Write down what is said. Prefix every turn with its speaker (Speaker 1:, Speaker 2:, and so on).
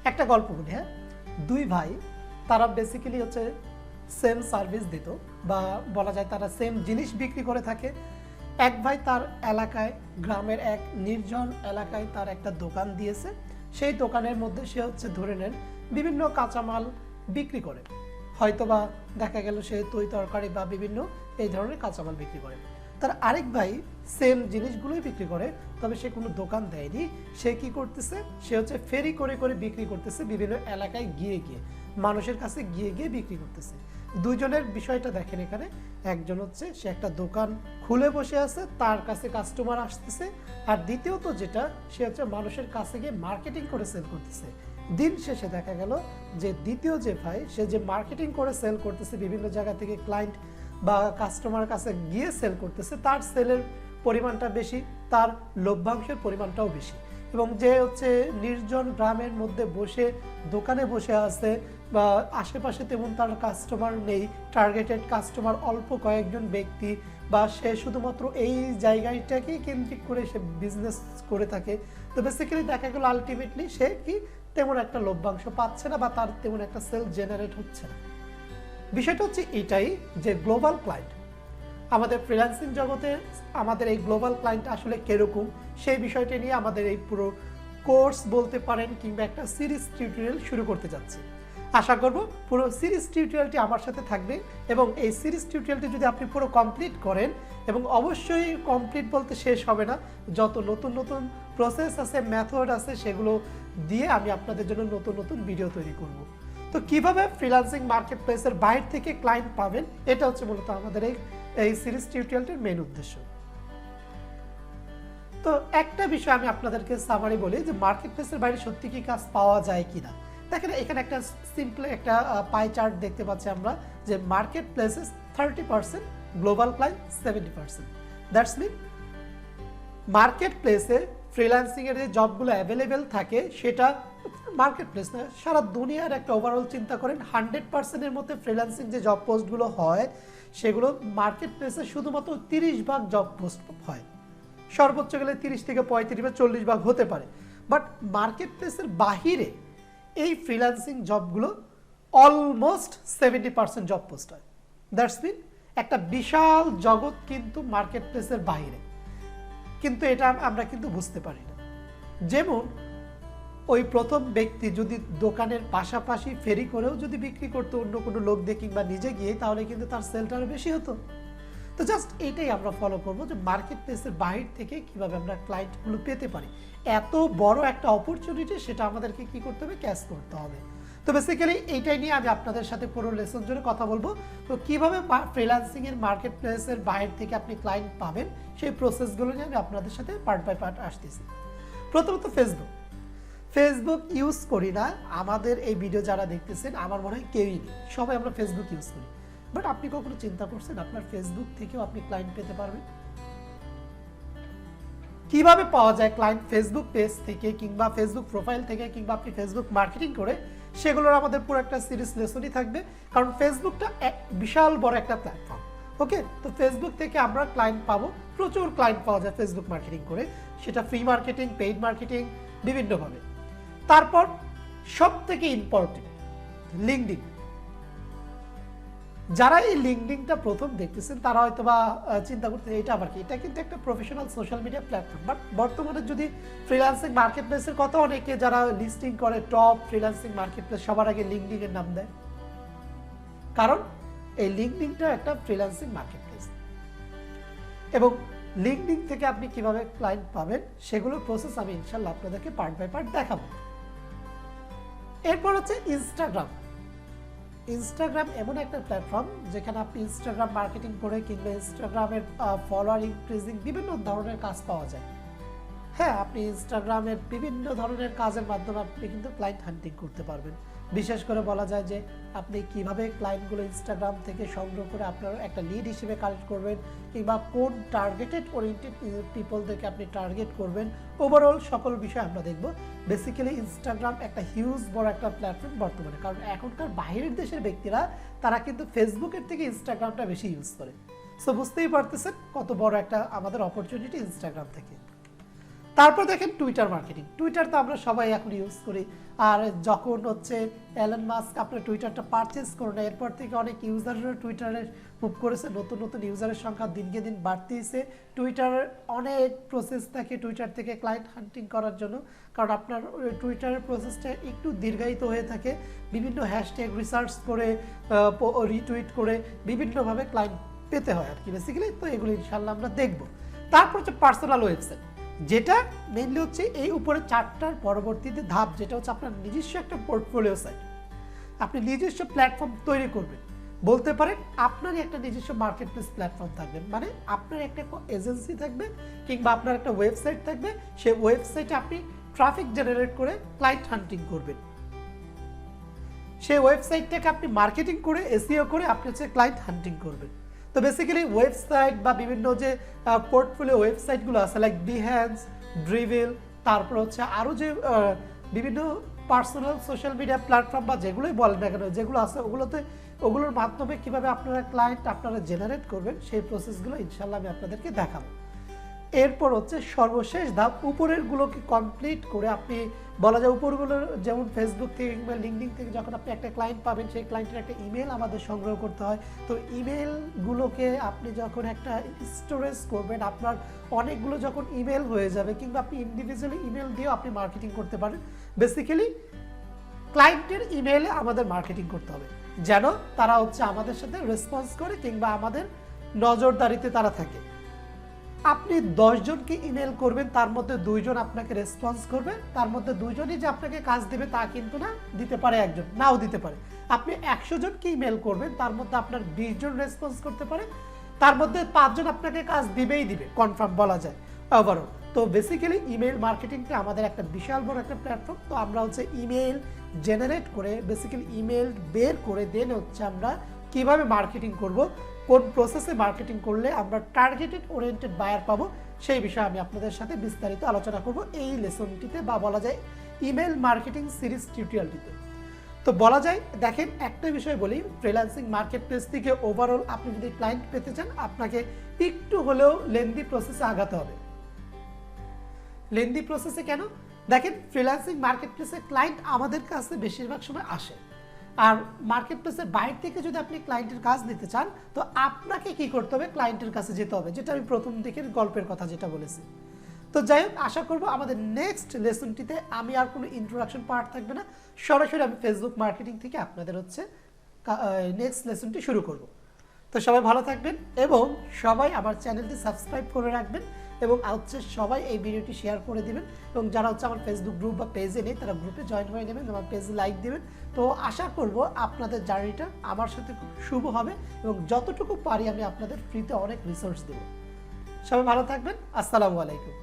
Speaker 1: একটা গল্প বলি। হ্যাঁ, দুই ভাই তারা বেসিক্যালি হচ্ছে সেম সার্ভিস দিত বা বলা যায় তারা সেম জিনিস বিক্রি করে থাকে। এক ভাই তার এলাকায়, গ্রামের এক নির্জন এলাকায় তার একটা দোকান দিয়েছে। সেই দোকানের মধ্যে সে হচ্ছে ধরে নেন বিভিন্ন কাঁচামাল বিক্রি করে, হয়তোবা দেখা গেল সে তৈ তরকারি বা বিভিন্ন এই ধরনের কাঁচামাল বিক্রি করে। তার আরেক ভাই সেম জিনিসগুলোই বিক্রি করে, তবে সে কোনো দোকান দেয়নি। সে কি করতেছে, সে হচ্ছে ফেরি করে করে বিক্রি করতেছে, বিভিন্ন এলাকায় গিয়ে গিয়ে মানুষের কাছে গিয়ে গিয়ে বিক্রি করতেছে। দুইজনের বিষয়টা দেখেন এখানে, একজন হচ্ছে সে একটা দোকান খুলে বসে আছে, তার কাছে কাস্টমার আসতেছে, আর দ্বিতীয়ত যেটা সে হচ্ছে মানুষের কাছে গিয়ে মার্কেটিং করে সেল করতেছে। দিন শেষে দেখা গেল যে দ্বিতীয় যে ভাই, সে যে মার্কেটিং করে সেল করতেছে, বিভিন্ন জায়গা থেকে ক্লায়েন্ট বা কাস্টমার কাছে গিয়ে সেল করতেছে, তার সেলের পরিমাণটা বেশি, তার লভ্যাংশের পরিমাণটাও বেশি। এবং যে হচ্ছে নির্জন গ্রামের মধ্যে বসে দোকানে বসে আছে বা আশেপাশে তেমন তার কাস্টমার নেই, টার্গেটেড কাস্টমার অল্প কয়েকজন ব্যক্তি, বা সে শুধুমাত্র এই জায়গাটাকেই কেন্দ্রিক করে সে বিজনেস করে থাকে, তো বেসিক্যালি দেখা গেল আলটিমেটলি সে কি তেমন একটা লভ্যাংশ পাচ্ছে না বা তার তেমন একটা সেল জেনারেট হচ্ছে না। বিষয়টা হচ্ছে এটাই যে গ্লোবাল ক্লায়েন্ট, আমাদের ফ্রিল্যান্সিং জগতে আমাদের এই গ্লোবাল ক্লায়েন্ট আসলে কিরকম, সেই বিষয়টা নিয়ে আমাদের এই পুরো কোর্স বলতে পারেন কিংবা একটা সিরিজ টিউটোরিয়াল শুরু করতে যাচ্ছি। আশা করব পুরো সিরিজ টিউটোরিয়ালটি আমার সাথে থাকবে, এবং এই সিরিজ টিউটোরিয়ালটি যদি আপনি পুরো কমপ্লিট করেন, এবং অবশ্যই কমপ্লিট বলতে শেষ হবে না, যত নতুন নতুন প্রসেস আছে, মেথড আছে, সেগুলো দিয়ে আমি আপনাদের জন্য নতুন নতুন ভিডিও তৈরি করব। তো কিভাবে ফ্রিল্যান্সিং মার্কেট প্লেসের বাইরে থেকে ক্লায়েন্ট পাবেন, এটা হচ্ছে মূলত আমাদের এই সিরিজ টিউটোরিয়ালটির মেইন উদ্দেশ্য। তো একটা বিষয় আমি আপনাদেরকে সামারি বলি যে মার্কেট প্লেসের বাইরে সত্যি কি কাজ পাওয়া যায় কিনা। দেখেন এখানে একটা সিম্পল একটা পাই চার্ট দেখতে পাচ্ছি আমরা, যে market places 30%, global client 70%। That's mean market প্লেসে ফ্রিল্যান্সিং এর যে জবগুলো অ্যাভেলেবেল থাকে সেটা মার্কেট প্লেস না, সারা দুনিয়ার একটা ওভারঅল চিন্তা করেন 100%-এর মধ্যে ফ্রিল্যান্সিং যে জব পোস্টগুলো হয় সেগুলো মার্কেট প্লেসে শুধুমাত্র 30% জব পোস্ট হয়, সর্বোচ্চ গেলে 30 থেকে 35 বা 40% হতে পারে। বাট মার্কেট প্লেসের বাহিরে এই ফ্রিল্যান্সিং জবগুলো অলমোস্ট 70% জব পোস্ট হয়। দ্যাটস মিন একটা বিশাল জগৎ কিন্তু মার্কেট প্লেসের বাইরে, কিন্তু এটা আমরা কিন্তু বুঝতে পারি না। যেমন ওই প্রথম ব্যক্তি যদি দোকানের পাশাপাশি ফেরি করেও যদি বিক্রি করতো অন্য কোনো লোক দিয়ে কিংবা নিজে গিয়ে, তাহলে কিন্তু তার সেলটা আরও বেশি হতো। তো জাস্ট এইটাই আমরা ফলো করবো যে মার্কেট প্লেসের বাইরে থেকে কিভাবে আমরা ক্লায়েন্টগুলো পেতে পারি। এত বড় একটা অপরচুনিটি, সেটা আমাদেরকে কি করতে হবে, ক্যাচ করতে হবে। তো বেসিক্যালি এইটাই নিয়ে আমি আপনাদের সাথে পুরো লেসন জুড়ে কথা বলবো। তো কিভাবে ফ্রিল্যান্সিং এর মার্কেট প্লেসের বাইরে থেকে আপনি ক্লায়েন্ট পাবেন, সেই প্রসেসগুলো নিয়ে আমি আপনাদের সাথে পার্ট বাই পার্ট আসতেছি। প্রথমত ফেসবুক ইউজ করি না, আমাদের এই ভিডিও যারা দেখতেছেন আমার মনে হয় কেউই নেই, সবাই আমরা ফেসবুক ইউজ করি। বাট আপনি কখনো চিন্তা করছেন আপনার ফেসবুক থেকেও আপনি ক্লায়েন্ট পেতে পারবেন? কিভাবে পাওয়া যায় ক্লায়েন্ট ফেসবুক পেজ থেকে কিংবা ফেসবুক প্রোফাইল থেকে কিংবা আপনি ফেসবুক মার্কেটিং করে, সেগুলোর আমাদের পুরো একটা সিরিজ লেসনই থাকবে। কারণ ফেসবুকটা এক বিশাল বড় একটা প্ল্যাটফর্ম। ওকে, তো ফেসবুক থেকে আমরা ক্লায়েন্ট পাবো, প্রচুর ক্লায়েন্ট পাওয়া যায় ফেসবুক মার্কেটিং করে, সেটা ফ্রি মার্কেটিং, পেইড মার্কেটিং, বিভিন্নভাবে। তারপর সব থেকে ইম্পর্টেন্ট লিঙ্কডিন। যারা এই লিঙ্কডিনটা প্রথম দেখতেছেন তারা হয়তো বা চিন্তা করতে এটা আবার কি, এটা কিন্তু একটা professional social media platform. But বর্তমানে যদি ফ্রিল্যান্সিং মার্কেট প্লেসের কথা অনেকে যারা লিস্টিং করে টপ ফ্রিল্যান্সিং মার্কেট প্লেস, সবার আগে লিঙ্কডিনের নাম দেয়, কারণ এই লিঙ্কডিনটা একটা ফ্রিল্যান্সিং মার্কেট প্লেস। এবং লিঙ্কডিন থেকে আপনি কিভাবে ক্লায়েন্ট পাবেন সেগুলোর প্রসেস আমি ইনশাল্লাহ আপনাদেরকে পার্ট বাই পার্ট দেখাবো। এরপর হচ্ছে ইনস্টাগ্রাম এমন একটা প্ল্যাটফর্ম যেখানে আপনি ইনস্টাগ্রাম মার্কেটিং করে কিংবা ইনস্টাগ্রামের ফলোয়ার ইনক্রিজিং বিভিন্ন ধরনের কাজ পাওয়া যায়। হ্যাঁ, আপনি ইনস্টাগ্রামের বিভিন্ন ধরনের কাজের মাধ্যমে আপনি কিন্তু ক্লায়েন্ট হান্টিং করতে পারবেন। বিশেষ করে বলা যায় যে আপনি কিভাবে ক্লায়েন্টগুলো ইনস্টাগ্রাম থেকে সংগ্রহ করে আপনার একটা লিড হিসেবে কালেক্ট করবেন কিংবা কোন টার্গেটেড ওরিয়েন্টেড পিপলদেরকে আপনি টার্গেট করবেন, ওভারঅল সকল বিষয় আমরা দেখব। বেসিক্যালি ইনস্টাগ্রাম একটা হিউজ বড় একটা প্ল্যাটফর্ম বর্তমানে, কারণ এখনকার বাইরের দেশের ব্যক্তিরা তারা কিন্তু ফেসবুকের থেকে ইনস্টাগ্রামটা বেশি ইউজ করে। সো বুঝতেই পারতেছেন কত বড় একটা আমাদের অপরচুনিটি ইনস্টাগ্রাম থেকে। তারপর দেখেন টুইটার মার্কেটিং। টুইটার তো আমরা সবাই এখন ইউজ করি, আর যখন হচ্ছে এলন মাস্ক আপনার টুইটারটা পারচেস করুন, এরপর থেকে অনেক ইউজাররা টুইটারে মুভ করেছে, নতুন নতুন ইউজারের সংখ্যা দিনকে দিন বাড়তেইছে। টুইটারের অনেক প্রসেস থাকে টুইটার থেকে ক্লায়েন্ট হান্টিং করার জন্য, কারণ আপনার টুইটারের প্রসেসটা একটু দীর্ঘায়িত হয়ে থাকে, বিভিন্ন হ্যাশট্যাগ রিসার্চ করে রিটুইট করে বিভিন্নভাবে ক্লায়েন্ট পেতে হয় আর কি বেসিক্যালি। তো এগুলো ইনশাল্লাহ আমরা দেখব। তারপর হচ্ছে পার্সোনাল ওয়েবসাইট, যেটা মেইনলি হচ্ছে এই উপরে 4টার পরবর্তীতে ধাপ, যেটা হচ্ছে আপনার নিজস্ব একটা পোর্টফোলিও সাইট। আপনি নিজস্ব প্ল্যাটফর্ম তৈরি করবেন, বলতে পারেন আপনারই একটা নিজস্ব মার্কেট প্লেস প্ল্যাটফর্ম থাকবে, মানে আপনার একটা এজেন্সি থাকবে কিংবা আপনার একটা ওয়েবসাইট থাকবে, সেই ওয়েবসাইটে আপনি ট্রাফিক জেনারেট করে ক্লায়েন্ট হান্টিং করবেন, সেই ওয়েবসাইটটাকে আপনি মার্কেটিং করে এসইও করে আপনি হচ্ছে ক্লায়েন্ট হান্টিং করবেন। তো বেসিক্যালি ওয়েবসাইট বা বিভিন্ন যে পোর্টফোলিও ওয়েবসাইটগুলো আছে লাইক বিহ্যান্স, ড্রিভেল, তারপর হচ্ছে আরও যে বিভিন্ন পার্সোনাল সোশ্যাল মিডিয়া প্ল্যাটফর্ম বা যেগুলোই বলেন না কেন, যেগুলো আছে ওগুলোর মাধ্যমে কীভাবে আপনারা ক্লায়েন্ট আপনারা জেনারেট করবেন সেই প্রসেসগুলো ইনশাল্লাহ আমি আপনাদেরকে দেখাবো। এরপর হচ্ছে সর্বশেষ ধাপ, উপরেরগুলোকে কমপ্লিট করে আপনি বলা যায় উপরগুলো যেমন ফেসবুক থেকে কিংবা লিঙ্কডিন থেকে যখন আপনি একটা ক্লায়েন্ট পাবেন, সেই ক্লায়েন্টের একটা ইমেল আমাদের সংগ্রহ করতে হয়। তো ইমেলগুলোকে আপনি যখন একটা স্টোরেজ করবেন, আপনার অনেকগুলো যখন ইমেল হয়ে যাবে কিংবা আপনি ইন্ডিভিজুয়ালি ইমেল দিয়েও আপনি মার্কেটিং করতে পারেন। বেসিক্যালি ক্লায়েন্টের ইমেলে আমাদের মার্কেটিং করতে হবে যেন তারা হচ্ছে আমাদের সাথে রেসপন্স করে কিংবা আমাদের নজরদারিতে তারা থাকে। আপনি 10 জনকে ইমেল করবেন, তার মধ্যে 2 জন আপনাকে রেসপন্স করবে, তার মধ্যে 2 জনই যে আপনাকে কাজ দেবে তা কিন্তু না, দিতে পারে একজন, নাও দিতে পারে। আপনি 100 জনকে ইমেল করবেন, তার মধ্যে আপনার 20 জন রেসপন্স করতে পারে, তার মধ্যে 5 জন আপনাকে কাজ দিবেই দিবে, কনফার্ম বলা যায় ওভারঅল। তো বেসিক্যালি ইমেল মার্কেটিংটা আমাদের একটা বিশাল বড় একটা প্ল্যাটফর্ম। তো আমরা হচ্ছে ইমেল জেনারেট করে বেসিক্যালি ইমেল বের করে দেন হচ্ছে আমরা কিভাবে মার্কেটিং করব, কোন প্রসেসে মার্কেটিং করলে আমরা টার্গেটেড ওরিয়েন্টেড বায়ার পাবো, সেই বিষয়ে আমি আপনাদের সাথে বিস্তারিত আলোচনা করব এই লেসনটিতে, বা বলা যায় ইমেল মার্কেটিং সিরিজ টিউটোরিয়ালটিতে। তো বলা যায় দেখেন একটা বিষয় বলি, ফ্রিল্যান্সিং মার্কেট প্লেস থেকে ওভারঅল আপনি যদি ক্লায়েন্ট পেতে চান, আপনাকে একটু হলেও লেন্দি প্রসেসে আগাতে হবে। লেন্দি প্রসেসে কেন? দেখেন ফ্রিল্যান্সিং মার্কেট প্লেসে ক্লায়েন্ট আমাদের কাছে বেশিরভাগ সময় আসে, আর মার্কেট প্লেসের বাইরে থেকে যদি আপনি ক্লায়েন্টের কাজ নিতে চান, তো আপনাকে কি করতে হবে, ক্লায়েন্টের কাছে যেতে হবে, যেটা আমি প্রথম দিকের গল্পের কথা যেটা বলেছি। তো যাই হোক, আশা করবো আমাদের নেক্সট লেসনটিতে আমি আর কোনো ইন্ট্রোডাকশন পার্ট থাকবে না, সরাসরি আমি ফেসবুক মার্কেটিং থেকে আপনাদের হচ্ছে নেক্সট লেসনটি শুরু করব। তো সবাই ভালো থাকবেন এবং সবাই আমার চ্যানেলটি সাবস্ক্রাইব করে রাখবেন এবং হচ্ছে সবাই এই ভিডিওটি শেয়ার করে দিবেন, এবং যারা হচ্ছে আমার ফেসবুক গ্রুপ বা পেজে নেই তারা গ্রুপে জয়েন হয়ে নেবেন, আমার পেজে লাইক দিবেন। তো আশা করব আপনাদের জার্নিটা আমার সাথে খুব শুভ হবে এবং যতটুকু পারি আমি আপনাদের ফ্রিতে অনেক রিসোর্স দেব। সবাই ভালো থাকবেন, আসসালামু আলাইকুম।